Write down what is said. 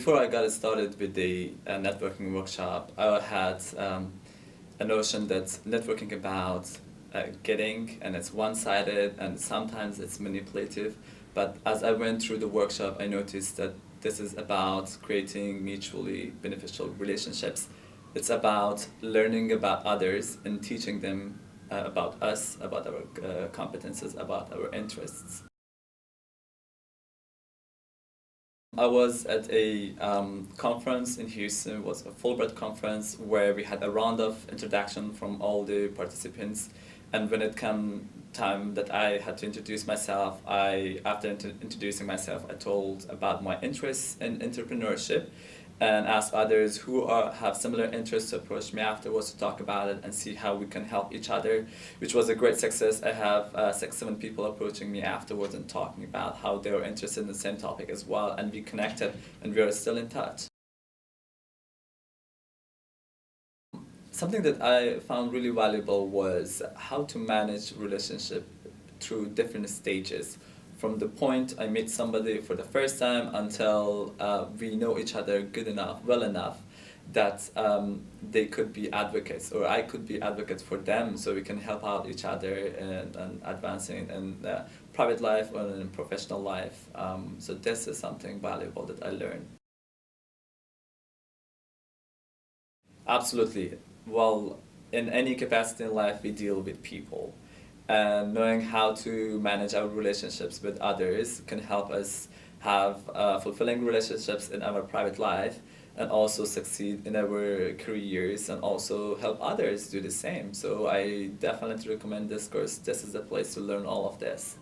Before I got started with the networking workshop, I had a notion that networking about getting, and it's one-sided and sometimes it's manipulative. But as I went through the workshop, I noticed that this is about creating mutually beneficial relationships. It's about learning about others and teaching them about us, about our competences, about our interests. I was at a conference in Houston. It was a Fulbright conference where we had a round of introduction from all the participants. And when it came time that I had to introduce myself, after introducing myself, I told about my interests in entrepreneurship and asked others who have similar interests to approach me afterwards to talk about it and see how we can help each other, which was a great success. I have 6-7 people approaching me afterwards and talking about how they were interested in the same topic as well, and we connected and we are still in touch. Something that I found really valuable was how to manage relationship through different stages. From the point I meet somebody for the first time until we know each other well enough that they could be advocates or I could be advocates for them, so we can help out each other and advancing in private life or in professional life. So this is something valuable that I learned. Absolutely. Well, in any capacity in life, we deal with people. And knowing how to manage our relationships with others can help us have fulfilling relationships in our private life and also succeed in our careers and also help others do the same. So I definitely recommend this course. This is the place to learn all of this.